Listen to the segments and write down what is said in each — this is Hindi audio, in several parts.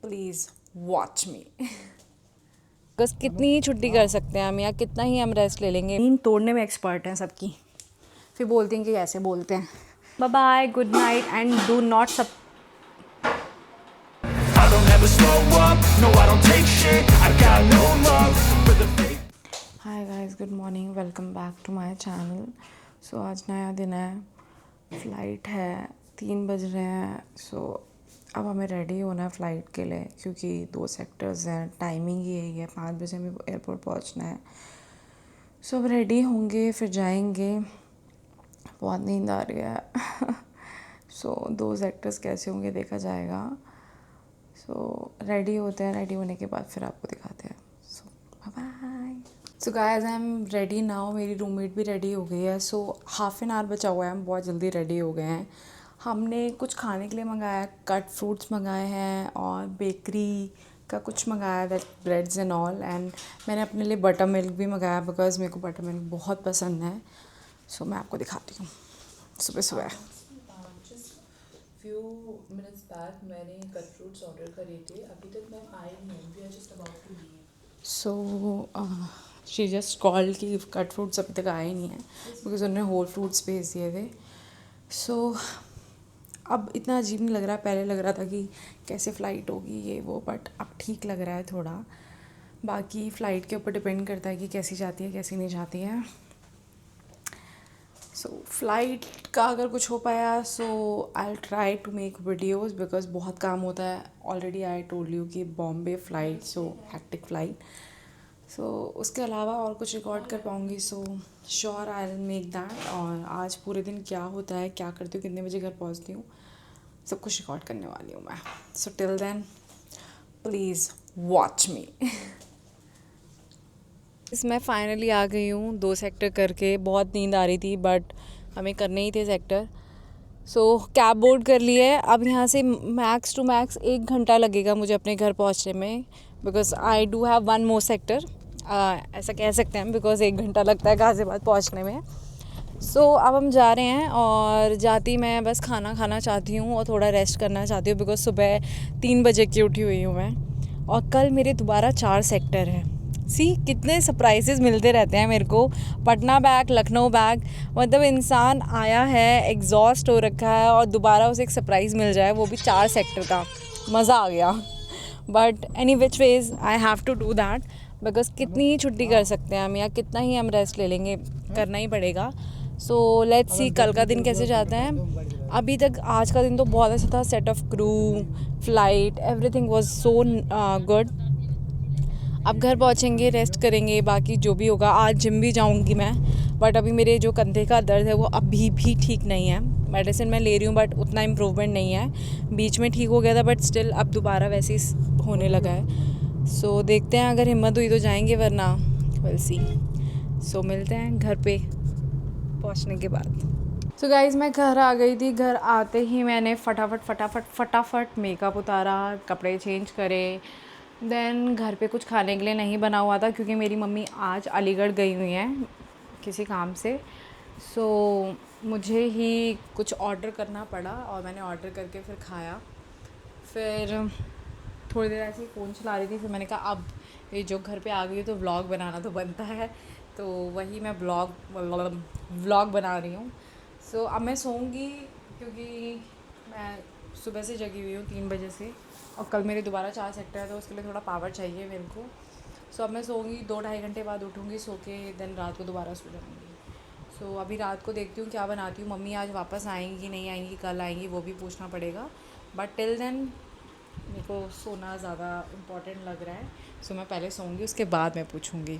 प्लीज़ वॉच मी। बस कितनी ही छुट्टी कर सकते हैं हम या कितना ही हम रेस्ट ले लेंगे। नींद तोड़ने में एक्सपर्ट हैं सबकी, फिर बोलते हैं कि ऐसे बोलते हैं। Bye bye, good night and do not सब। I don't ever slow up, no I don't take shit, I got no love for the fake. Hi guys, good morning, welcome back to my channel. So आज नया दिन है, फ़्लाइट है, 3 बज रहे हैं। सो अब हमें रेडी होना है फ़्लाइट के लिए, क्योंकि 2 सेक्टर्स हैं, टाइमिंग ही यही है, 5 बजे हमें एयरपोर्ट पहुंचना है। सो अब रेडी होंगे, फिर जाएंगे। बहुत नींद आ रही है। सो 2 सेक्टर्स कैसे होंगे देखा जाएगा। सो रेडी होते हैं, रेडी होने के बाद फिर आपको दिखाते हैं। So bye bye. So guys, I am ready now. मेरी रूममेट भी रेडी हो गई है। सो हाफ़ एन आवर बचा हुआ है, हम बहुत जल्दी रेडी हो गए हैं। हमने कुछ खाने के लिए मंगाया है, कट फ्रूट्स मंगाए हैं और बेकरी का कुछ मंगाया है, ब्रेड्स एंड ऑल। एंड मैंने अपने लिए बटर मिल्क भी मंगाया बिकॉज़ मेरे को बटर मिल्क बहुत पसंद है। सो मैं आपको दिखाती हूँ सुबह सुबह। फ्यू मिनट्स बैक मैंने कट फ्रूट्स ऑर्डर करे थे, अभी तक मैं आई नहीं हूँ, we are just about to leave. So she just called कि कट फ्रूट्स अभी तक आए नहीं हैं बिकॉज उन्होंने होल फ्रूट्स भेज दिए थे। सो अब इतना अजीब नहीं लग रहा है, पहले लग रहा था कि कैसे फ़्लाइट होगी ये वो, बट अब ठीक लग रहा है थोड़ा। बाकी फ़्लाइट के ऊपर डिपेंड करता है कि कैसी जाती है कैसी नहीं जाती है। सो फ्लाइट का अगर कुछ हो पाया so I try to make videos because बहुत काम होता है। ऑलरेडी आई टोल्ड यू कि Bombay flight, so hectic flight. So उसके अलावा और कुछ रिकॉर्ड कर पाऊँगी, so sure I will make that. और आज पूरे दिन क्या होता है, क्या करती हूँ, कितने बजे घर पहुँचती हूँ, सब कुछ रिकॉर्ड करने वाली हूँ मैं। So till then please watch me. मैं फ़ाइनली आ गई हूँ 2 सेक्टर करके। बहुत नींद आ रही थी बट हमें करने ही थे सेक्टर। सो कैब बोर्ड कर लिए है। अब यहाँ से मैक्स टू मैक्स 1 घंटा लगेगा मुझे अपने घर पहुँचने में, because I do have 1 more sector. ऐसा कह सकते हैं बिकॉज़ 1 घंटा लगता है गाज़ियाबाद पहुँचने में। सो अब हम जा रहे हैं और जाती मैं बस खाना खाना चाहती हूँ और थोड़ा रेस्ट करना चाहती हूँ बिकॉज़ सुबह 3 बजे की उठी हुई हूँ मैं। और कल मेरे दोबारा 4 सेक्टर हैं। कितने सरप्राइजेज़ मिलते रहते हैं मेरे को। पटना बैक, लखनऊ बैक, मतलब इंसान आया है, एग्जॉस्ट हो रखा है और दोबारा उसे एक सरप्राइज़ मिल जाए, वो भी 4 सेक्टर का। मज़ा आ गया। But any which ways I have to do that because कितनी ही छुट्टी कर सकते हैं हम या कितना ही हम रेस्ट ले लेंगे, करना ही पड़ेगा। सो लेट्स सी कल का दिन कैसे जाता है। अभी तक आज का दिन तो बहुत अच्छा था। Set of crew, flight, everything was so good. अब घर पहुँचेंगे, रेस्ट करेंगे, बाकी जो भी होगा। आज जिम भी जाऊँगी मैं, बट अभी मेरे जो कंधे का दर्द है वो अभी भी ठीक नहीं है। मेडिसिन मैं ले रही हूँ बट उतना इम्प्रूवमेंट नहीं है। बीच में ठीक हो गया था बट स्टिल अब दोबारा वैसे ही होने लगा है। सो देखते हैं, अगर हिम्मत हुई तो जाएंगे, वरना विल सी। सो मिलते हैं घर पे पहुँचने के बाद। सो गाइज़, मैं घर आ गई थी। घर आते ही मैंने फटाफट मेकअप उतारा, कपड़े चेंज करे। देन घर पे कुछ खाने के लिए नहीं बना हुआ था क्योंकि मेरी मम्मी आज अलीगढ़ गई हुई हैं किसी काम से। सो मुझे ही कुछ ऑर्डर करना पड़ा और मैंने ऑर्डर करके फिर खाया। फिर थोड़ी देर ऐसे ही फ़ोन चला रही थी। फिर मैंने कहा अब ये जो घर पे आ गई तो व्लॉग बनाना तो बनता है, तो वही मैं व्लॉग बना रही हूँ। सो अब मैं सोऊंगी क्योंकि मैं सुबह से जगी हुई हूँ 3 बजे से, और कल मेरे दोबारा 4 सेक्टर है तो उसके लिए थोड़ा पावर चाहिए मेरे को। सो अब मैं सोऊंगी, 2-2.5 घंटे बाद उठूँगी, सो के देन रात को दोबारा सो जाऊँगी। सो अभी रात को देखती हूँ क्या बनाती हूँ। मम्मी आज वापस आएंगी कि नहीं आएंगी, कल आएंगी वो भी पूछना पड़ेगा। बट टिल देन मेरे को सोना ज़्यादा इम्पोर्टेंट लग रहा है। सो मैं पहले सोऊंगी, उसके बाद मैं पूछूँगी।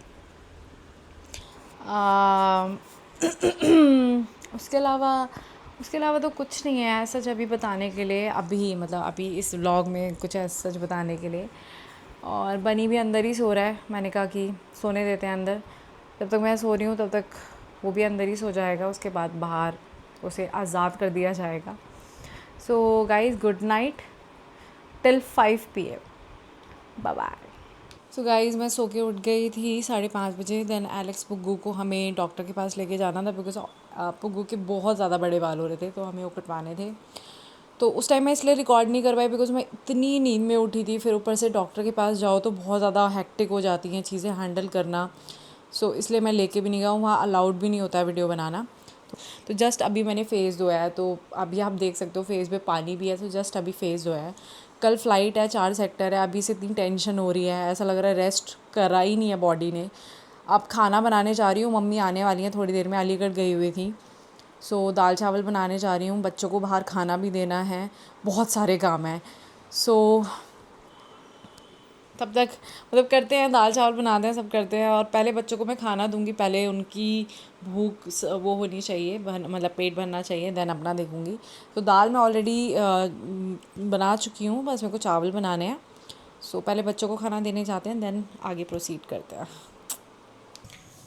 उसके अलावा तो कुछ नहीं है सच अभी बताने के लिए। अभी इस व्लॉग में कुछ ऐसा सच बताने के लिए। और बनी भी अंदर ही सो रहा है। मैंने कहा कि सोने देते हैं अंदर, जब तक मैं सो रही हूँ तब तक वो भी अंदर ही सो जाएगा, उसके बाद बाहर उसे आज़ाद कर दिया जाएगा। So guys, good night till 5 PM। Bye bye. So guys, मैं सो के उठ गई थी 5:30 बजे। देन एलेक्स पुग्गू को हमें डॉक्टर के पास लेके जाना था बिकॉज़ पुग्गू के बहुत ज़्यादा बड़े बाल हो रहे थे तो हमें वो कटवाने थे। तो उस टाइम मैं इसलिए रिकॉर्ड नहीं कर पाई बिकॉज मैं इतनी नींद में उठी थी। फिर ऊपर से डॉक्टर के पास जाओ तो बहुत ज़्यादा हेक्टिक हो जाती हैं चीज़ें हैंडल करना। सो इसलिए मैं लेके भी नहीं गया हूँ, वहाँ अलाउड भी नहीं होता है वीडियो बनाना। तो जस्ट अभी मैंने फेस धोया है, तो अभी आप देख सकते हो फेस पे पानी भी है। तो जस्ट अभी फेस धोया है। कल फ़्लाइट है, 4 सेक्टर है, अभी से इतनी टेंशन हो रही है, ऐसा लग रहा है रेस्ट करा ही नहीं है बॉडी ने। अब खाना बनाने जा रही हूँ, मम्मी आने वाली हैं थोड़ी देर में, अलीगढ़ गई हुई थी। सो दाल चावल बनाने जा रही हूँ, बच्चों को बाहर खाना भी देना है, बहुत सारे काम हैं। सो तब तक मतलब करते हैं, दाल चावल बनाते हैं, सब करते हैं। और पहले बच्चों को मैं खाना दूंगी, पहले उनकी भूख वो होनी चाहिए, मतलब पेट भरना चाहिए, देन अपना देखूंगी। तो दाल मैं ऑलरेडी बना चुकी हूँ, बस मेरे को चावल बनाने हैं। सो पहले बच्चों को खाना देने जाते हैं, देन आगे प्रोसीड करते हैं।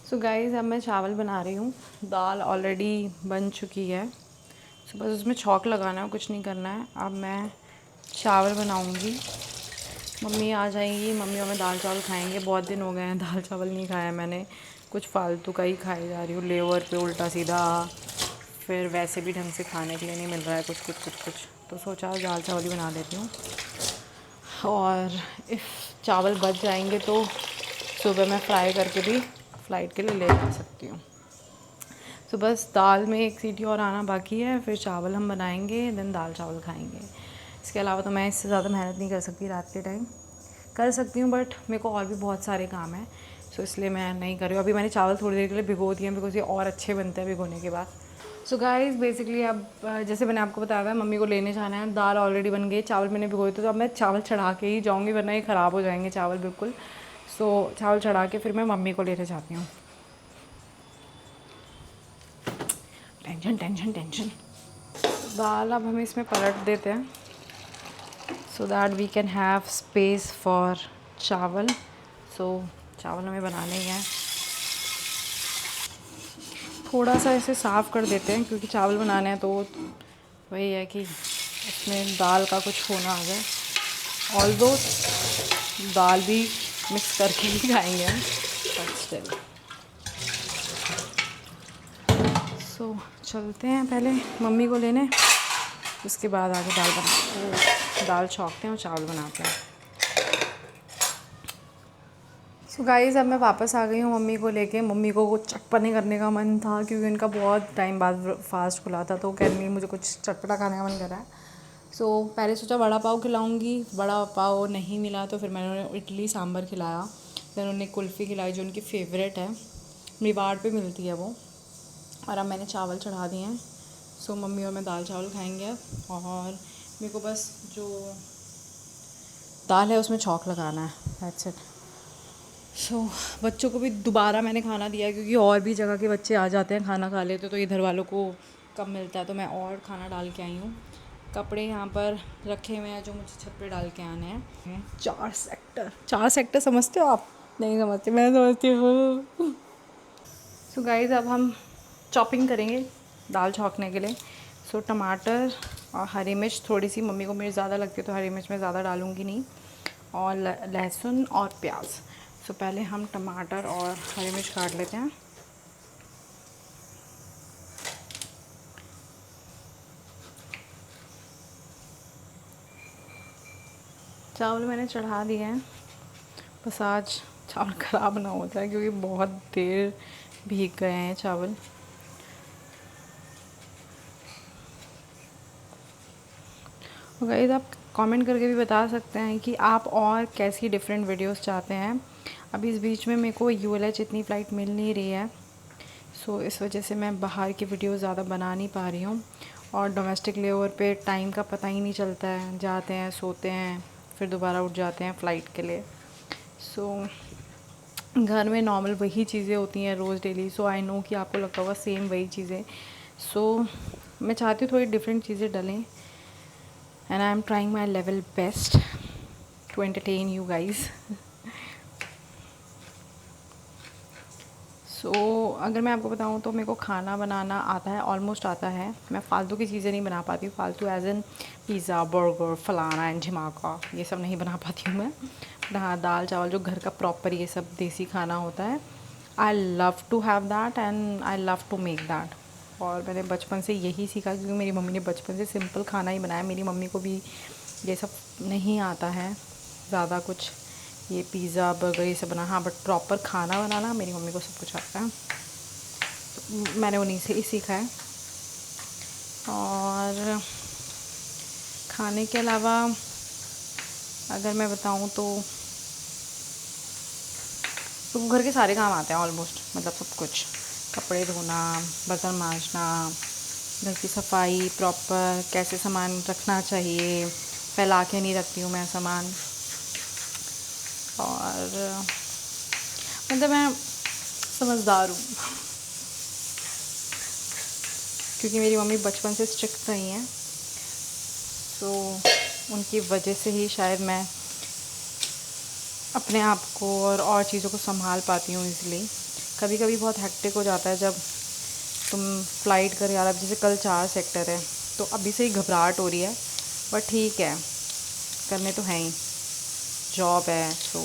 सो गाइज़ अब मैं चावल बना रही हूँ, दाल ऑलरेडी बन चुकी है। सो बस उसमें छौंक लगाना है, कुछ नहीं करना है। अब मैं चावल बनाऊँगी, मम्मी आ जाएंगी, मम्मी और मैं दाल चावल खाएंगे। बहुत दिन हो गए हैं दाल चावल नहीं खाया मैंने, कुछ फालतू का ही खाई जा रही हूँ, लेवर पे उल्टा सीधा। फिर वैसे भी ढंग से खाने के लिए नहीं मिल रहा है कुछ। तो सोचा दाल चावल ही बना देती हूँ। और इफ़ चावल बच जाएंगे तो सुबह मैं फ्राई करके भी फ़्लाइट के लिए ले जा सकती हूँ। तो बस दाल में एक सीटी और आना बाकी है, फिर चावल हम बनाएंगे, देन दाल चावल खाएंगे। इसके अलावा तो मैं इससे ज़्यादा मेहनत नहीं कर सकती, रात के टाइम कर सकती हूँ बट मेरे को और भी बहुत सारे काम हैं। सो इसलिए मैं नहीं कर रही हूँ। अभी मैंने चावल थोड़ी देर के लिए भिगो दिए हैं बिकॉज ये और अच्छे बनते हैं भिगोने के बाद। सो गाइस बेसिकली अब जैसे मैंने आपको बताया था, मम्मी को लेने जाना है। दाल ऑलरेडी बन गई, चावल मैंने भिगोए थे, तो अब मैं चावल चढ़ा के ही जाऊँगी वरना ये ख़राब हो जाएंगे चावल बिल्कुल। सो चावल चढ़ा के फिर मैं मम्मी को लेने जाती हूँ। टेंशन। दाल अब हम इसमें पलट देते हैं so that we can have space for चावल। so चावल हमें बनाने ही हैं। थोड़ा सा इसे साफ़ कर देते हैं क्योंकि चावल बनाने हैं, तो वही है कि इसमें दाल का कुछ होना आ जाए। ऑल्दो दाल भी मिक्स करके ही खाएंगे हम, बट स्टिल। सो चलते हैं पहले मम्मी को लेने, उसके बाद आगे दाल छौंकते हैं और चावल बनाते हैं। सो गाइस अब मैं वापस आ गई हूँ मम्मी को लेके। मम्मी को कुछ चटपटे करने का मन था क्योंकि उनका बहुत टाइम बाद फास्ट खुला था, तो कह रही मुझे कुछ चटपटा खाने का मन कर रहा है। सो पहले सोचा वड़ा पाव खिलाऊंगी, वड़ा पाव नहीं मिला तो फिर मैंने उन्हें इडली सांभर खिलाया। फिर उन्हें कुल्फ़ी खिलाई जो उनकी फ़ेवरेट है, मेवाड़ पे मिलती है वो। और अब मैंने चावल चढ़ा दिए हैं। सो मम्मी और मैं दाल चावल खाएंगे अब। और मेरे को बस जो दाल है उसमें छौंक लगाना है, दैट्स इट। सो बच्चों को भी दोबारा मैंने खाना दिया क्योंकि और भी जगह के बच्चे आ जाते हैं, खाना खा लेते, तो इधर वालों को कम मिलता है, तो मैं और खाना डाल के आई हूँ। कपड़े यहाँ पर रखे हुए हैं जो मुझे छत पे डाल के आने हैं। 4 सेक्टर समझते हो आप? नहीं समझते, मैं समझती हूँ। सो गाइस अब हम चॉपिंग करेंगे दाल छौंकने के लिए। सो टमाटर और हरी मिर्च, थोड़ी सी मम्मी को मिर्च ज़्यादा लगती है तो हरी मिर्च मैं ज़्यादा डालूँगी नहीं, और लहसुन और प्याज। सो पहले हम टमाटर और हरी मिर्च काट लेते हैं। चावल मैंने चढ़ा दिए हैं, बस आज चावल ख़राब ना हो जाए क्योंकि बहुत देर भीग गए हैं चावल। गाइस आप कमेंट करके भी बता सकते हैं कि आप और कैसी डिफरेंट वीडियोस चाहते हैं। अभी इस बीच में मेरे को ULH इतनी फ़्लाइट मिल नहीं रही है, सो इस वजह से मैं बाहर की वीडियो ज़्यादा बना नहीं पा रही हूँ। और डोमेस्टिक लेवर पे टाइम का पता ही नहीं चलता है, जाते हैं सोते हैं फिर दोबारा उठ जाते हैं फ़्लाइट के लिए। सो घर में नॉर्मल वही चीज़ें होती हैं रोज़ डेली। सो आई नो कि आपको लगता होगा सेम वही चीज़ें। सो मैं चाहती हूँ थोड़ी डिफरेंट चीज़ें डलें, and I'm trying my level best to entertain you guys. So अगर मैं आपको बताऊँ तो मेरे को खाना बनाना आता है, ऑलमोस्ट आता है। मैं फ़ालतू की चीज़ें नहीं बना पाती हूँ, फ़ालतू एज इन पिज़्ज़ा बर्गर फलाना एंड झिमाका, ये सब नहीं बना पाती हूँ मैं। बट हाँ दाल चावल जो घर का प्रॉपर ये सब देसी खाना होता है, I love to have that and I love to make that. और मैंने बचपन से यही सीखा क्योंकि मेरी मम्मी ने बचपन से सिंपल खाना ही बनाया। मेरी मम्मी को भी ये सब नहीं आता है ज़्यादा कुछ, ये पिज़्ज़ा बर्गर ये सब बना, हाँ बट प्रॉपर खाना बनाना मेरी मम्मी को सब कुछ आता है। तो मैंने उन्हीं से ही सीखा है। और खाने के अलावा अगर मैं बताऊँ तो घर के सारे काम आते हैं ऑलमोस्ट, मतलब सब कुछ, कपड़े धोना, बर्तन मांजना, घर की सफाई प्रॉपर, कैसे सामान रखना चाहिए, फैला के नहीं रखती हूँ मैं सामान। और मतलब मैं समझदार हूँ क्योंकि मेरी मम्मी बचपन से स्ट्रिक्ट रही हैं, तो उनकी वजह से ही शायद मैं अपने आप को और चीज़ों को संभाल पाती हूँ ईज़िली। कभी कभी बहुत हेक्टिक हो जाता है जब तुम फ़्लाइट कर यार, अब जैसे कल 4 सेक्टर है तो अभी से ही घबराहट हो रही है, बट ठीक है करने तो हैं ही, जॉब है तो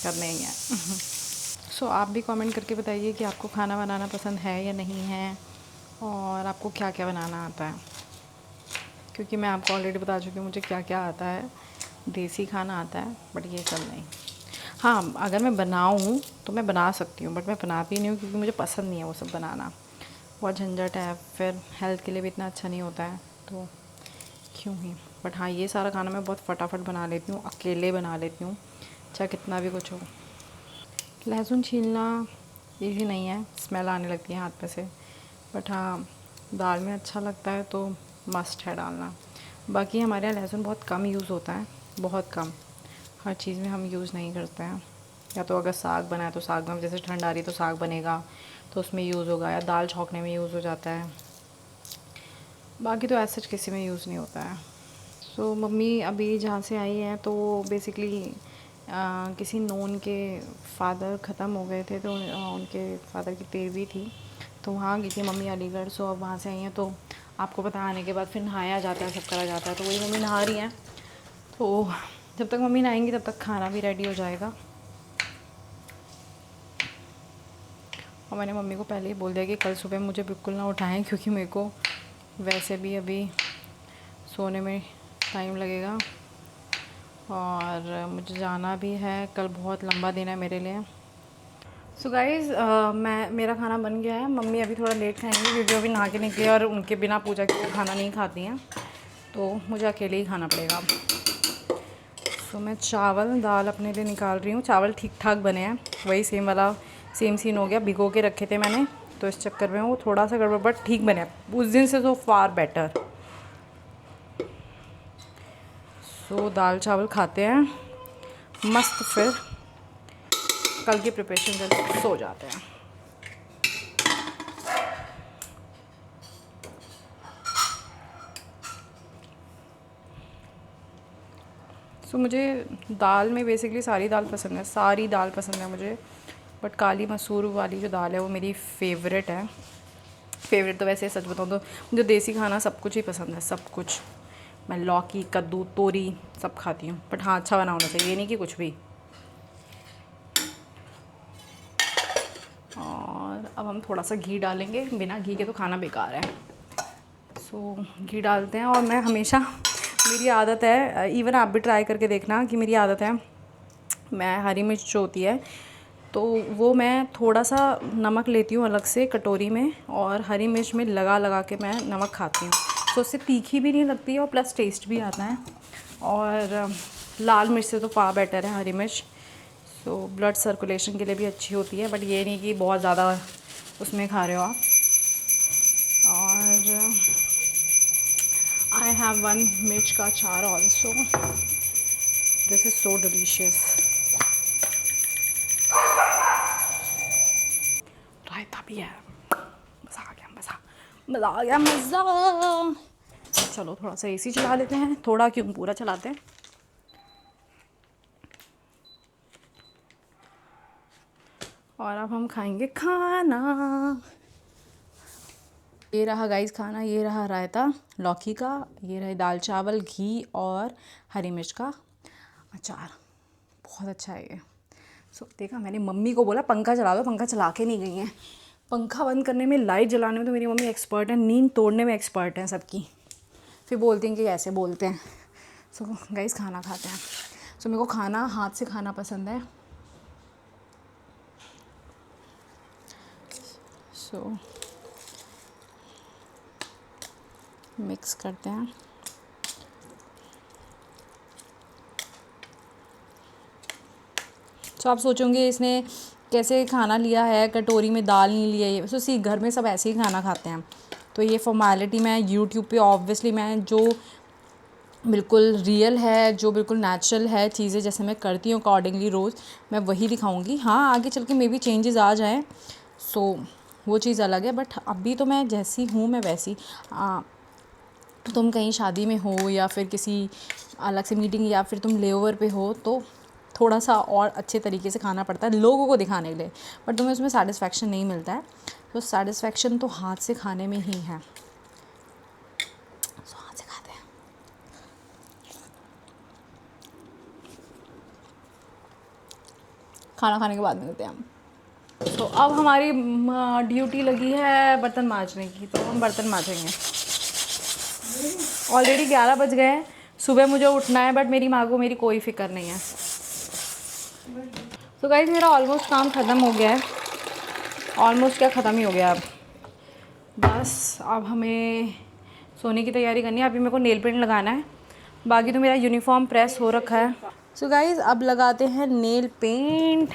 करने ही है। सो आप भी कमेंट करके बताइए कि आपको खाना बनाना पसंद है या नहीं है, और आपको क्या क्या बनाना आता है, क्योंकि मैं आपको ऑलरेडी बता चुकी हूँ मुझे क्या क्या आता है। देसी खाना आता है बट ये सब नहीं। हाँ अगर मैं बनाऊँ तो मैं बना सकती हूँ, बट मैं बनाती नहीं हूँ क्योंकि मुझे पसंद नहीं है वो सब बनाना, बहुत झंझट है, फिर हेल्थ के लिए भी इतना अच्छा नहीं होता है, तो क्यों ही। बट हाँ ये सारा खाना मैं बहुत फटाफट बना लेती हूँ, अकेले बना लेती हूँ, चाहे कितना भी कुछ हो। लहसुन छीलना ईजी नहीं है, स्मेल आने लगती है हाथ पे से, बट हाँ दाल में अच्छा लगता है तो मस्ट है डालना। बाकी हमारे यहाँ लहसुन बहुत कम यूज़ होता है, बहुत कम, हर चीज़ में हम यूज़ नहीं करते हैं। या तो अगर साग बनाए तो साग में, जैसे ठंड आ रही है तो साग बनेगा तो उसमें यूज़ होगा, या दाल छौंकने में यूज़ हो जाता है, बाकी तो ऐसा किसी में यूज़ नहीं होता है। सो मम्मी अभी जहाँ से आई हैं तो बेसिकली किसी नोन के फादर ख़त्म हो गए थे, तो उनके फादर की 13वीं थी, तो वहाँ गई थी मम्मी अलीगढ़। सो अब वहाँ से आई हैं तो आपको पता, आने के बाद फिर नहाया जाता है, सब करा जाता है, तो वही मम्मी नहा रही हैं। तो जब तक मम्मी नहाएंगी तब तक खाना भी रेडी हो जाएगा। और मैंने मम्मी को पहले ही बोल दिया कि कल सुबह मुझे बिल्कुल ना उठाएं, क्योंकि मेरे को वैसे भी अभी सोने में टाइम लगेगा और मुझे जाना भी है, कल बहुत लंबा दिन है मेरे लिए। सो गाइज़ मेरा खाना बन गया है। मम्मी अभी थोड़ा लेट खाएंगी क्योंकि अभी नहा के निकली और उनके बिना पूजा के वो खाना नहीं खाती हैं, तो मुझे अकेले ही खाना पड़ेगा। सो मैं चावल दाल अपने लिए निकाल रही हूँ। चावल ठीक ठाक बने हैं, वही सेम सीन हो गया, भिगो के रखे थे मैंने, तो इस चक्कर में वो थोड़ा सा गड़बड़, बट ठीक बने उस दिन से, तो फार बेटर। सो दाल चावल खाते हैं मस्त, फिर कल की प्रिपरेशन करके सो जाते हैं। सो मुझे दाल में बेसिकली सारी दाल पसंद है, सारी दाल पसंद है मुझे, बट काली मसूर वाली जो दाल है वो मेरी फेवरेट है। फेवरेट तो वैसे सच बताऊँ तो मुझे देसी खाना सब कुछ ही पसंद है, सब कुछ। मैं लौकी कद्दू तोरी सब खाती हूँ, बट हाँ अच्छा बना होना चाहिए, ये नहीं कि कुछ भी। और अब हम थोड़ा सा घी डालेंगे, बिना घी के तो खाना बेकार है। सो घी डालते हैं, और मैं हमेशा, मेरी आदत है, इवन आप भी ट्राई करके देखना कि मेरी आदत है, मैं हरी मिर्च जो होती है तो वो मैं थोड़ा सा नमक लेती हूँ अलग से कटोरी में, और हरी मिर्च में लगा लगा के मैं नमक खाती हूँ, तो उससे तीखी भी नहीं लगती है और प्लस टेस्ट भी आता है। और लाल मिर्च से तो फा बेटर है हरी मिर्च। सो ब्लड सर्कुलेशन के लिए भी अच्छी होती है, बट ये नहीं कि बहुत ज़्यादा उसमें खा रहे हो आप। और आई हैव 1 मिर्च का अचार also, this is so delicious. रायता भी है, मज़ा आ गया, मज़ा आ गया, मज़ा। चलो थोड़ा सा एसी चला लेते हैं, थोड़ा क्यों पूरा चलाते हैं। और अब हम खाएंगे खाना। ये रहा गाइस खाना, ये रहा रायता लौकी का, ये रहे दाल चावल घी और हरी मिर्च का अचार, बहुत अच्छा है ये। सो देखा, मैंने मम्मी को बोला पंखा चला दो, पंखा चला के नहीं गई हैं, पंखा बंद करने में, लाइट जलाने में तो मेरी मम्मी एक्सपर्ट है, नींद तोड़ने में एक्सपर्ट हैं सबकी। फिर बोलती हैं कि ऐसे बोलते हैं। सो गाइस खाना खाते हैं। सो मेरे को खाना हाथ से खाना पसंद है। सो मिक्स करते हैं। सो आप सोचोगे इसने कैसे खाना लिया है, कटोरी में दाल नहीं लिया है। सो सी घर में सब ऐसे ही खाना खाते हैं। तो ये फॉर्मेलिटी मैं यूट्यूब पे ऑब्वियसली मैं जो बिल्कुल रियल है, जो बिल्कुल नेचुरल है चीज़ें जैसे मैं करती हूँ अकॉर्डिंगली रोज़ मैं वही दिखाऊंगी। हाँ आगे चल के मे बी चेंजेस आ जाएँ, सो वो चीज़ अलग है, बट अभी तो मैं जैसी हूँ मैं वैसी। तुम कहीं शादी में हो या फिर किसी अलग से मीटिंग या फिर तुम लेओवर पे हो तो थोड़ा सा और अच्छे तरीके से खाना पड़ता है लोगों को दिखाने के लिए, बट तुम्हें उसमें सेटिस्फेक्शन नहीं मिलता है। तो सेटिस्फेक्शन तो हाथ से खाने में ही है। सो हाथ से खाते हैं। खाना खाने के बाद मिलते हैं हम। तो अब हमारी ड्यूटी लगी है बर्तन मांजने की, तो हम बर्तन मांजेंगे। ऑलरेडी 11 बज गए हैं। सुबह मुझे उठना है, बट मेरी माँ को मेरी कोई फ़िक्र नहीं है। तो गाइस मेरा ऑलमोस्ट काम ख़त्म हो गया है। ऑलमोस्ट क्या ख़त्म ही हो गया अब। बस अब हमें सोने की तैयारी करनी है। अभी मेरे को नेल पेंट लगाना है, बाकी तो मेरा यूनिफॉर्म प्रेस हो रखा है। सो गाइस अब लगाते हैं नेल पेंट।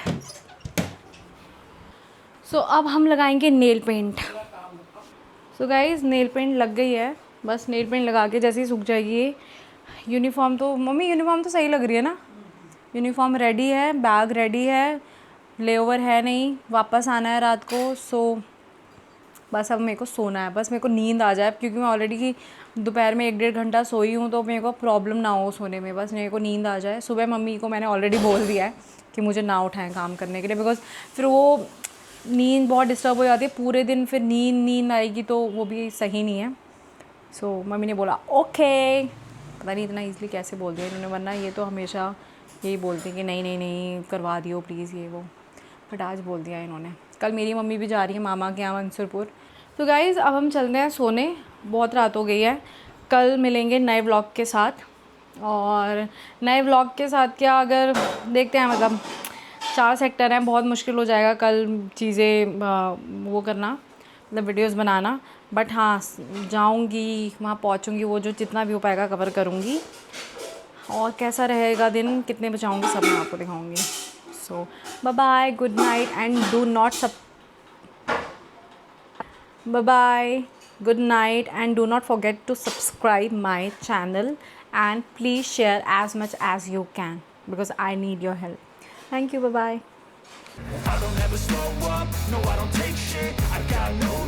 सो अब हम लगाएंगे nail paint. So guys nail paint लग गई है। बस नेल पेंट लगा के जैसे ही सूख जाएगी ये यूनिफॉर्म। तो मम्मी यूनिफॉर्म तो सही लग रही है ना? यूनिफॉर्म रेडी है, बैग रेडी है, लेओवर है नहीं, वापस आना है रात को। सो बस अब मेरे को सोना है, बस मेरे को नींद आ जाए, क्योंकि मैं ऑलरेडी दोपहर में 1-1.5 घंटा सोई हूँ, तो मेरे को प्रॉब्लम ना हो सोने में। बस मेरे को नींद आ जाए। सुबह मम्मी को मैंने ऑलरेडी बोल दिया है कि मुझे ना उठाएं काम करने के लिए, बिकॉज फिर वो नींद बहुत डिस्टर्ब हो जाती है पूरे दिन। फिर नींद आएगी तो वो भी सही नहीं है। सो मम्मी ने बोला ओके। पता नहीं इतना ईज़िली कैसे बोल दिया इन्होंने, वरना ये तो हमेशा यही बोलती हैं कि नहीं नहीं नहीं करवा दियो प्लीज़ ये वो, बट आज बोल दिया इन्होंने। कल मेरी मम्मी भी जा रही है मामा के यहाँ मंसूरपुर। तो गाइज़ अब हम चलते हैं सोने, बहुत रात हो गई है। कल मिलेंगे नए व्लॉग के साथ। और नए व्लॉग के साथ क्या, अगर देखते हैं, मतलब 4 सेक्टर हैं, बहुत मुश्किल हो जाएगा कल चीज़ें वो करना, मतलब वीडियोस बनाना। बट हाँ जाऊंगी वहाँ, पहुँचूँगी, वो जो जितना भी हो पाएगा कवर करूँगी। और कैसा रहेगा दिन, कितने बचाऊँगी, सब मैं आपको दिखाऊँगी। So bye bye, good night and do not bye bye, good night, and do not forget to subscribe my channel and please share as much as you can because I need your help. Thank you, bye bye. I don't ever slow up, no I don't take shit, I got no